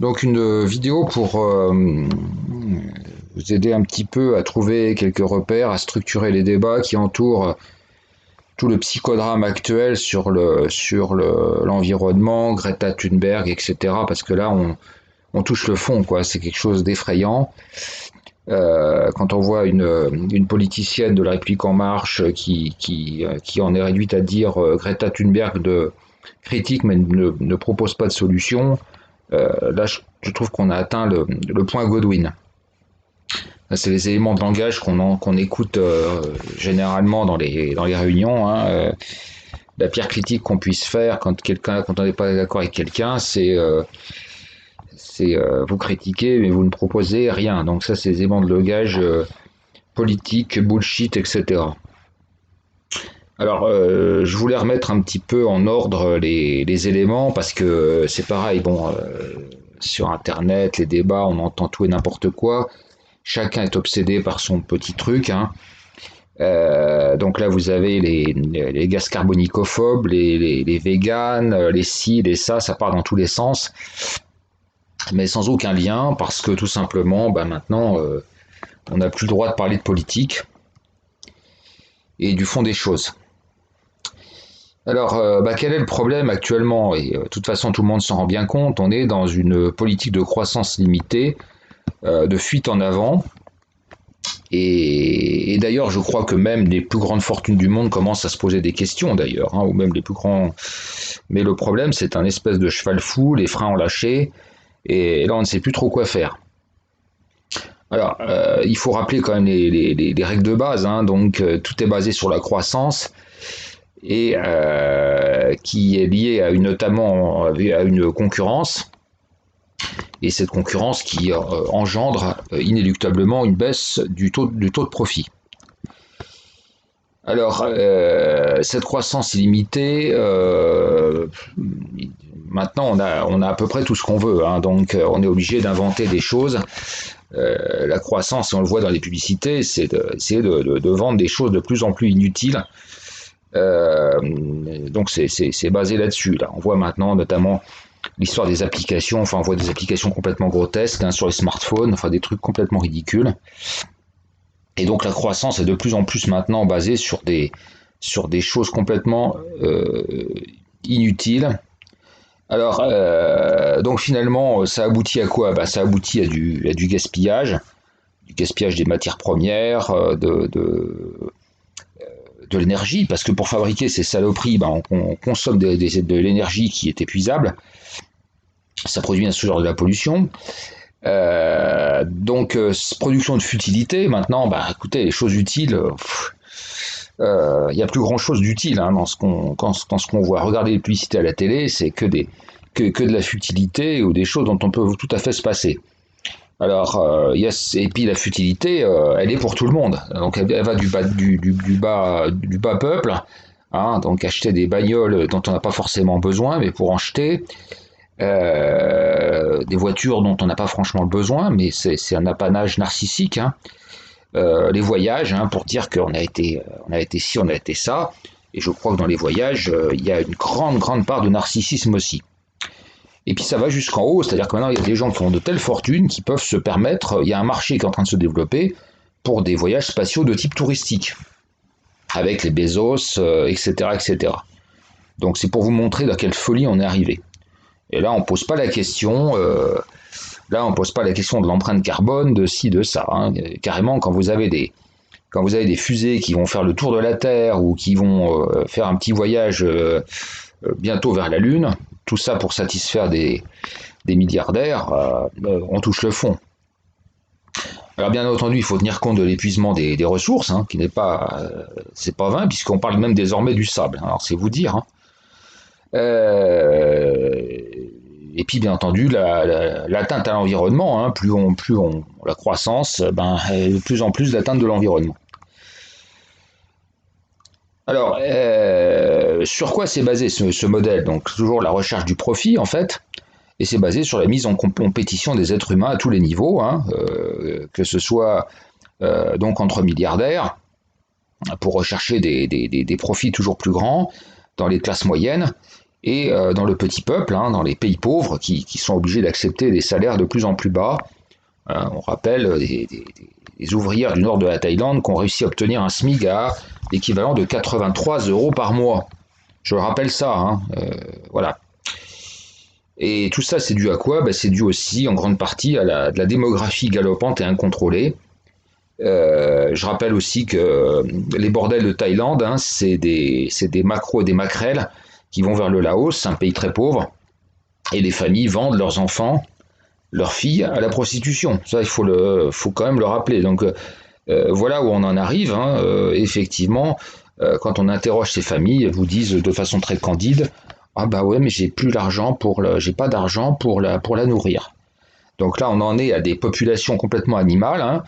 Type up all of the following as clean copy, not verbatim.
Donc une vidéo pour vous aider un petit peu à trouver quelques repères, à structurer les débats qui entourent tout le psychodrame actuel l'environnement, Greta Thunberg, etc. Parce que là, on touche le fond, quoi. C'est quelque chose d'effrayant. Quand on voit une politicienne de la République en marche qui en est réduite à dire Greta Thunberg de critique mais ne propose pas de solution, là je trouve qu'on a atteint le point Godwin. C'est les éléments de langage qu'on écoute généralement dans les réunions. Hein. La pire critique qu'on puisse faire quand on n'est pas d'accord avec quelqu'un, c'est vous critiquez mais vous ne proposez rien. Donc ça, c'est des éléments de langage politique, bullshit, etc. Alors, je voulais remettre un petit peu en ordre les éléments parce que c'est pareil. Bon, sur Internet, les débats, on entend tout et n'importe quoi. Chacun est obsédé par son petit truc. Hein. Donc là, vous avez les gaz carbonicophobes, les véganes, les ci, les ça part dans tous les sens, mais sans aucun lien, parce que tout simplement, bah, maintenant, on n'a plus le droit de parler de politique et du fond des choses. Alors, bah, quel est le problème actuellement? Et de toute façon, tout le monde s'en rend bien compte, on est dans une politique de croissance limitée, de fuite en avant. Et d'ailleurs, je crois que même les plus grandes fortunes du monde commencent à se poser des questions, d'ailleurs, hein, ou même les plus grands. Mais le problème, c'est un espèce de cheval fou, les freins ont lâché, et là, on ne sait plus trop quoi faire. Alors, il faut rappeler quand même les règles de base. Hein, donc, tout est basé sur la croissance et qui est liée notamment à une concurrence. Et cette concurrence qui engendre inéluctablement une baisse du taux de profit. Alors, cette croissance illimitée, maintenant on a à peu près tout ce qu'on veut, hein, donc on est obligé d'inventer des choses. La croissance, et on le voit dans les publicités, c'est d'essayer de vendre des choses de plus en plus inutiles. Donc c'est basé là-dessus. Là. On voit maintenant notamment l'histoire des applications, enfin on voit des applications complètement grotesques hein, sur les smartphones, enfin des trucs complètement ridicules. Et donc la croissance est de plus en plus maintenant basée sur des choses complètement inutiles. Alors, donc finalement, ça aboutit à quoi? Bah, ça aboutit à du gaspillage des matières premières, de l'énergie, parce que pour fabriquer ces saloperies, bah, on consomme de l'énergie qui est épuisable. Ça produit bien sûr de la pollution. Donc, production de futilité, maintenant, bah, écoutez, les choses utiles, il n'y a plus grand chose d'utile hein, dans ce qu'on voit. Regardez les publicités à la télé, c'est que de la futilité ou des choses dont on peut tout à fait se passer. Alors, et puis la futilité, elle est pour tout le monde. Donc, elle va du bas peuple, hein, donc acheter des bagnoles dont on n'a pas forcément besoin, mais pour en jeter, des voitures dont on n'a pas franchement besoin, mais c'est un apanage narcissique. Hein. Les voyages, hein, pour dire on a été ci, on a été ça. Et je crois que dans les voyages, il y a une grande part de narcissisme aussi. Et puis ça va jusqu'en haut, c'est-à-dire que maintenant il y a des gens qui ont de telles fortunes qui peuvent se permettre, il y a un marché qui est en train de se développer pour des voyages spatiaux de type touristique, avec les Bezos, etc., etc. Donc c'est pour vous montrer dans quelle folie on est arrivé. Et là on pose pas la question, de l'empreinte carbone, de ci, de ça. Hein. Carrément quand vous avez des fusées qui vont faire le tour de la Terre ou qui vont faire un petit voyage bientôt vers la Lune, tout ça pour satisfaire des milliardaires, on touche le fond. Alors bien entendu, il faut tenir compte de l'épuisement des ressources, hein, qui n'est pas, c'est pas vain, puisqu'on parle même désormais du sable. Alors c'est vous dire. Hein. Et puis bien entendu, l'atteinte à l'environnement, hein, la croissance, ben, de plus en plus l'atteinte de l'environnement. Alors, sur quoi c'est basé ce modèle? Donc toujours la recherche du profit en fait, et c'est basé sur la mise en compétition des êtres humains à tous les niveaux, hein, que ce soit donc entre milliardaires pour rechercher des profits toujours plus grands dans les classes moyennes, et dans le petit peuple, hein, dans les pays pauvres qui sont obligés d'accepter des salaires de plus en plus bas. On rappelle des ouvrières du nord de la Thaïlande qui ont réussi à obtenir un SMIC à l'équivalent de 83 € par mois. Je rappelle ça, hein, voilà. Et tout ça, c'est dû à quoi? C'est dû aussi en grande partie à de la démographie galopante et incontrôlée. Je rappelle aussi que les bordels de Thaïlande, hein, c'est des maquereaux et des maquerelles qui vont vers le Laos, un pays très pauvre, et les familles vendent leurs enfants, leurs filles à la prostitution. Ça, il faut quand même le rappeler. Donc voilà où on en arrive. Hein. Effectivement, quand on interroge ces familles, elles vous disent de façon très candide: ah bah ouais, mais j'ai pas d'argent pour la nourrir. Donc là, on en est à des populations complètement animales, hein,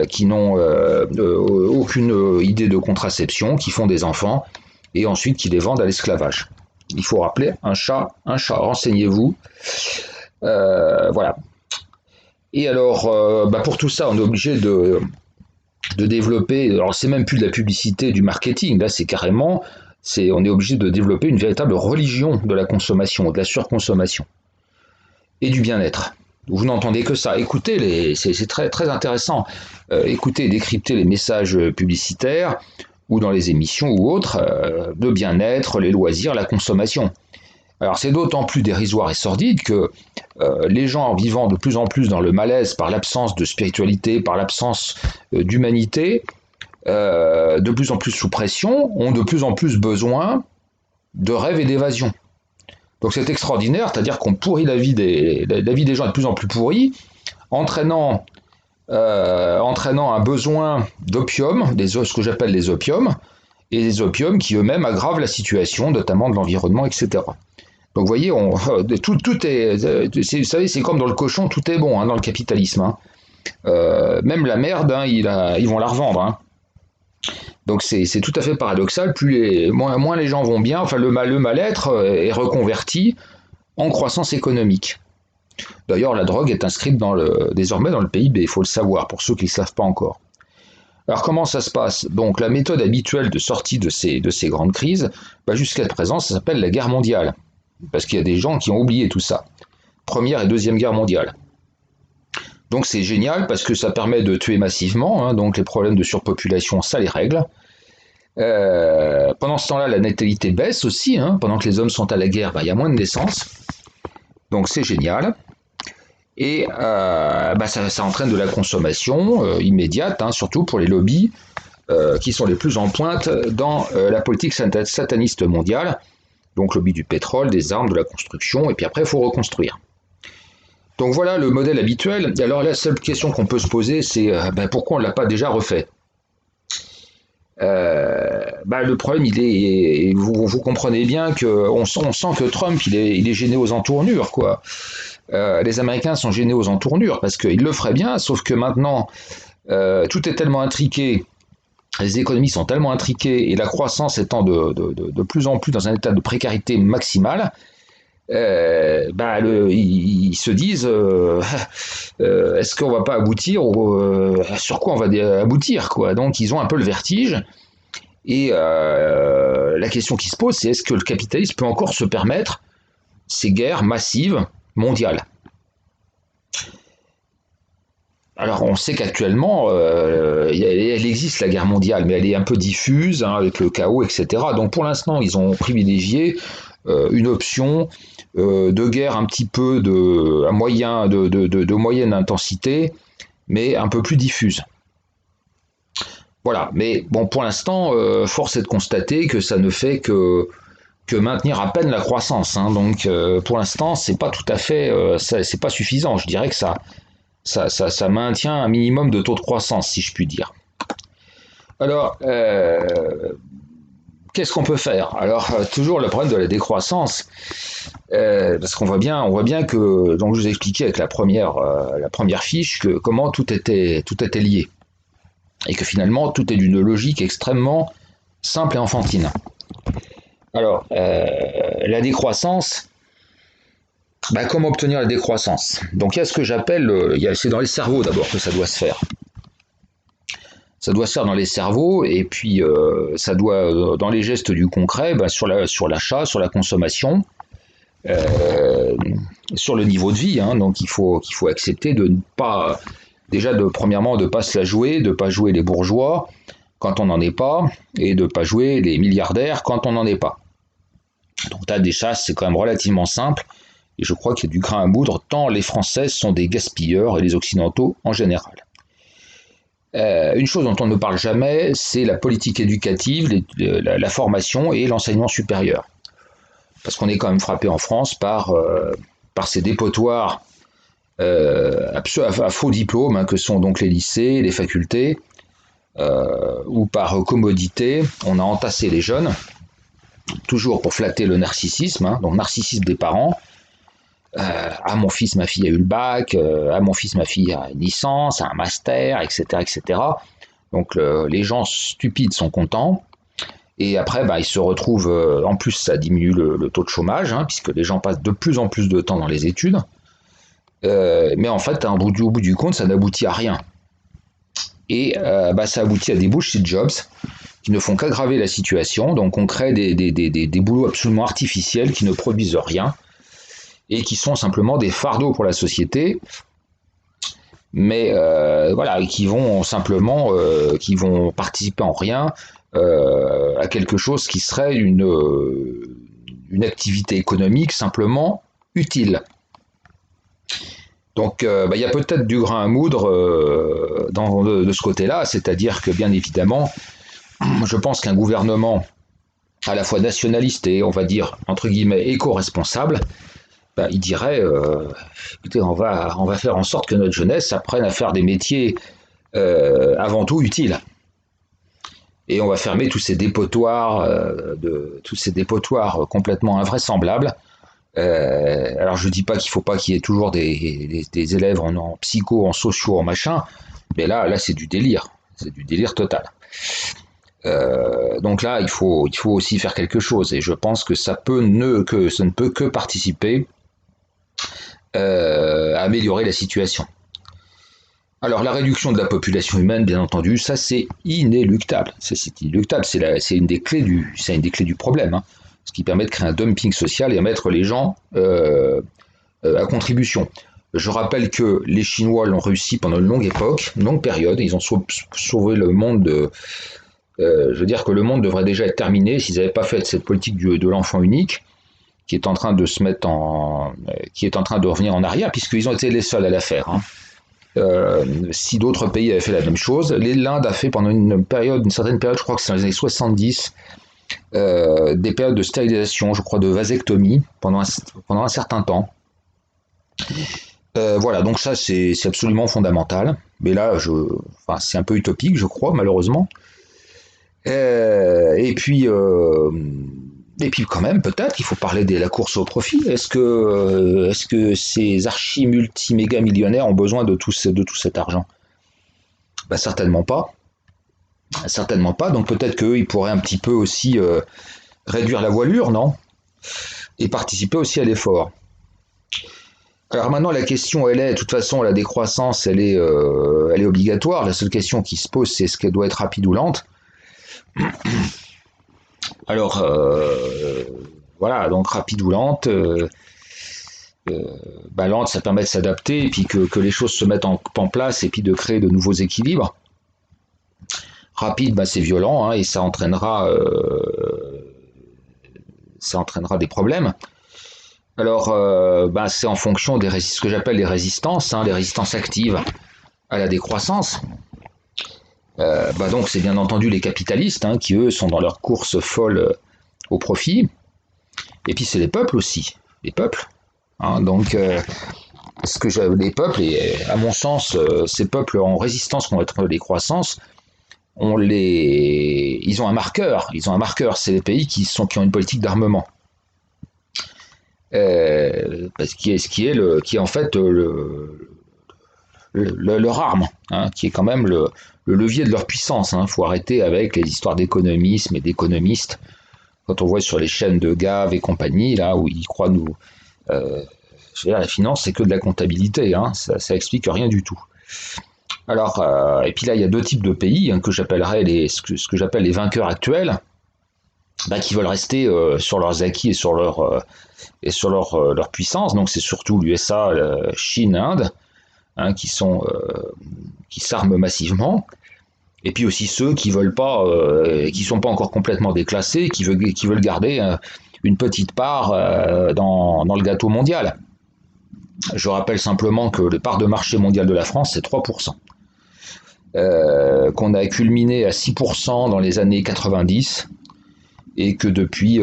qui n'ont aucune idée de contraception, qui font des enfants et ensuite qui les vendent à l'esclavage. Il faut rappeler un chat, renseignez-vous. Voilà. Et alors, pour tout ça, on est obligé de développer. Alors, c'est même plus de la publicité, du marketing. Là, c'est carrément, on est obligé de développer une véritable religion de la consommation, de la surconsommation et du bien-être. Vous n'entendez que ça. Écoutez, c'est très, très intéressant. Écoutez et décryptez les messages publicitaires ou dans les émissions ou autres, de bien-être, les loisirs, la consommation. Alors c'est d'autant plus dérisoire et sordide que les gens vivant de plus en plus dans le malaise par l'absence de spiritualité, par l'absence d'humanité, de plus en plus sous pression, ont de plus en plus besoin de rêves et d'évasion. Donc c'est extraordinaire, c'est-à-dire qu'on pourrit la vie des gens est de plus en plus pourrie, entraînant un besoin d'opium, ce que j'appelle les opiums, et les opiums qui eux-mêmes aggravent la situation, notamment de l'environnement, etc. Donc vous voyez, tout est, vous savez, c'est comme dans le cochon, tout est bon, hein, dans le capitalisme. Hein. Même la merde, hein, ils vont la revendre. Hein. Donc c'est tout à fait paradoxal. Moins les gens vont bien, enfin le mal-être est reconverti en croissance économique. D'ailleurs, la drogue est inscrite désormais dans le PIB, il faut le savoir, pour ceux qui ne le savent pas encore. Alors comment ça se passe? Donc la méthode habituelle de sortie de ces grandes crises, jusqu'à présent, ça s'appelle la guerre mondiale. Parce qu'il y a des gens qui ont oublié tout ça. Première et Deuxième Guerre mondiale. Donc c'est génial parce que ça permet de tuer massivement, hein, donc les problèmes de surpopulation, ça les règle. Pendant ce temps-là, la natalité baisse aussi, hein, pendant que les hommes sont à la guerre, il y a moins de naissances. Donc c'est génial. Et ça entraîne de la consommation immédiate, hein, surtout pour les lobbies qui sont les plus en pointe dans la politique sataniste mondiale. Donc lobby du pétrole, des armes, de la construction, et puis après il faut reconstruire. Donc voilà le modèle habituel. Et alors la seule question qu'on peut se poser, c'est pourquoi on ne l'a pas déjà refait? Le problème, vous comprenez bien qu'on sent que Trump, il est gêné aux entournures, quoi. Les Américains sont gênés aux entournures parce qu'ils le feraient bien, sauf que maintenant, tout est tellement intriqué, les économies sont tellement intriquées et la croissance étant de plus en plus dans un état de précarité maximale, ils se disent est-ce qu'on va pas aboutir sur quoi on va aboutir, quoi. Donc ils ont un peu le vertige et la question qui se pose, c'est est-ce que le capitalisme peut encore se permettre ces guerres massives mondiales? Alors on sait qu'actuellement, elle existe la guerre mondiale, mais elle est un peu diffuse, hein, avec le chaos, etc. Donc pour l'instant, ils ont privilégié une option de guerre un petit peu de moyenne intensité, mais un peu plus diffuse. Voilà, mais bon, pour l'instant, force est de constater que ça ne fait que maintenir à peine la croissance. Hein. Donc pour l'instant, c'est pas tout à fait, c'est pas suffisant. Je dirais que ça maintient un minimum de taux de croissance, si je puis dire. Alors, qu'est-ce qu'on peut faire? Alors, toujours le problème de la décroissance, parce qu'on voit bien que, donc je vous ai expliqué avec la première fiche, que comment tout était lié. Et que finalement, tout est d'une logique extrêmement simple et enfantine. Alors, la décroissance, comment obtenir la décroissance? Donc il y a ce que j'appelle, c'est dans les cerveaux d'abord que ça doit se faire. ça doit se faire dans les cerveaux, et puis ça doit, dans les gestes du concret, sur l'achat, sur la consommation, euh, sur le niveau de vie. Hein. Donc qu'il faut accepter de ne pas, déjà premièrement, de ne pas se la jouer, de ne pas jouer les bourgeois quand on n'en est pas, et de ne pas jouer les milliardaires quand on n'en est pas. Donc là, déjà, c'est quand même relativement simple, et je crois qu'il y a du grain à moudre, tant les Français sont des gaspilleurs, et les Occidentaux en général. Une chose dont on ne parle jamais, c'est la politique éducative, la formation et l'enseignement supérieur. Parce qu'on est quand même frappé en France par ces dépotoirs à faux diplômes, hein, que sont donc les lycées, les facultés, où par commodité, on a entassé les jeunes, toujours pour flatter le narcissisme, hein, donc narcissisme des parents. Ah, mon fils, ma fille a eu le bac, ah, mon fils, ma fille a une licence, a un master, etc. etc. Donc les gens stupides sont contents. Et après, ils se retrouvent, en plus ça diminue le taux de chômage, hein, puisque les gens passent de plus en plus de temps dans les études. Mais en fait, au bout du compte, ça n'aboutit à rien. Et ça aboutit à des bullshit jobs qui ne font qu'aggraver la situation. Donc on crée des boulots absolument artificiels qui ne produisent rien et qui sont simplement des fardeaux pour la société, mais voilà, qui vont simplement, qui vont participer en rien à quelque chose qui serait une activité économique simplement utile. Donc il y a peut-être du grain à moudre de ce côté-là, c'est-à-dire que bien évidemment, je pense qu'un gouvernement à la fois nationaliste et, on va dire, entre guillemets, éco-responsable, il dirait, écoutez, on va faire en sorte que notre jeunesse apprenne à faire des métiers avant tout utiles. Et on va fermer tous ces dépotoirs, complètement invraisemblables. Alors je dis pas qu'il faut pas qu'il y ait toujours des élèves en psycho, en sociaux, en machin, mais là c'est du délire total. Donc là il faut aussi faire quelque chose, et je pense que ça ne peut que participer à améliorer la situation. Alors la réduction de la population humaine, bien entendu, ça c'est inéluctable. C'est inéluctable, c'est une des clés du problème, hein, ce qui permet de créer un dumping social et à mettre les gens à contribution. Je rappelle que les Chinois l'ont réussi pendant une longue période. Ils ont sauvé le monde. Je veux dire que le monde devrait déjà être terminé s'ils n'avaient pas fait cette politique de l'enfant unique, qui est en train de qui est en train de revenir en arrière, puisqu'ils ont été les seuls à la faire. Hein. Si d'autres pays avaient fait la même chose, l'Inde a fait pendant une certaine période, je crois que c'est dans les années 70, des périodes de stérilisation, je crois de vasectomie, pendant un certain temps. Voilà, donc ça c'est absolument fondamental. Mais là, c'est un peu utopique, je crois, malheureusement. Et puis quand même, peut-être qu'il faut parler de la course au profit. Est-ce que ces archi-multi-méga millionnaires ont besoin de tout cet argent? Certainement pas. Certainement pas. Donc peut-être qu'eux, ils pourraient un petit peu aussi réduire la voilure, non? Et participer aussi à l'effort. Alors maintenant, la question, de toute façon, la décroissance, elle est obligatoire. La seule question qui se pose, c'est est-ce qu'elle doit être rapide ou lente? Alors, voilà, donc rapide ou lente. Lente, ça permet de s'adapter et puis que les choses se mettent en place et puis de créer de nouveaux équilibres. Rapide, c'est violent, hein, et ça entraînera des problèmes. Alors, c'est en fonction ce que j'appelle les résistances, hein, les résistances actives à la décroissance. Donc c'est bien entendu les capitalistes, hein, qui eux sont dans leur course folle au profit. Et puis c'est les peuples aussi, les peuples. Hein, donc les peuples, et à mon sens, ces peuples en résistance contre la décroissance, ils ont un marqueur. C'est les pays qui ont une politique d'armement. Qui est en fait leur arme, hein, qui est quand même le levier de leur puissance. Il faut arrêter avec les histoires d'économisme et d'économistes. Quand on voit sur les chaînes de Gave et compagnie, là où ils croient nous... la finance, c'est que de la comptabilité, hein, ça explique rien du tout. Alors, et puis là, il y a deux types de pays hein, que j'appellerais ce que j'appelle les vainqueurs actuels, bah, qui veulent rester sur leurs acquis et sur leur puissance. Donc, c'est surtout l'USA, Chine, Inde, hein, qui s'arment massivement. Et puis aussi ceux qui veulent pas, qui sont pas encore complètement déclassés, qui veulent garder une petite part dans le gâteau mondial. Je rappelle simplement que le part de marché mondial de la France, c'est 3%. Qu'on a culminé à 6% dans les années 90 et que depuis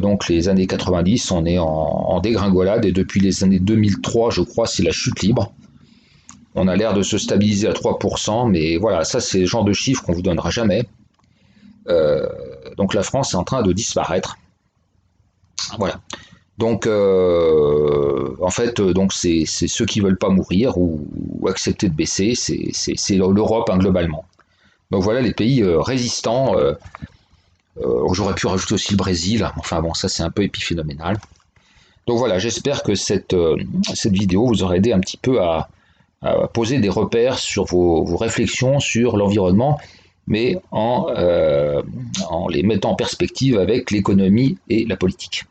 donc les années 90, on est en dégringolade et depuis les années 2003, je crois, c'est la chute libre. On a l'air de se stabiliser à 3%, mais voilà, ça c'est le genre de chiffre qu'on vous donnera jamais. Donc la France est en train de disparaître. Voilà. Donc, en fait, donc c'est ceux qui veulent pas mourir ou accepter de baisser, c'est l'Europe hein, globalement. Donc voilà les pays résistants. J'aurais pu rajouter aussi le Brésil. Enfin bon, ça c'est un peu épiphénoménal. Donc voilà, j'espère que cette vidéo vous aura aidé un petit peu à poser des repères sur vos réflexions sur l'environnement, mais en les mettant en perspective avec l'économie et la politique.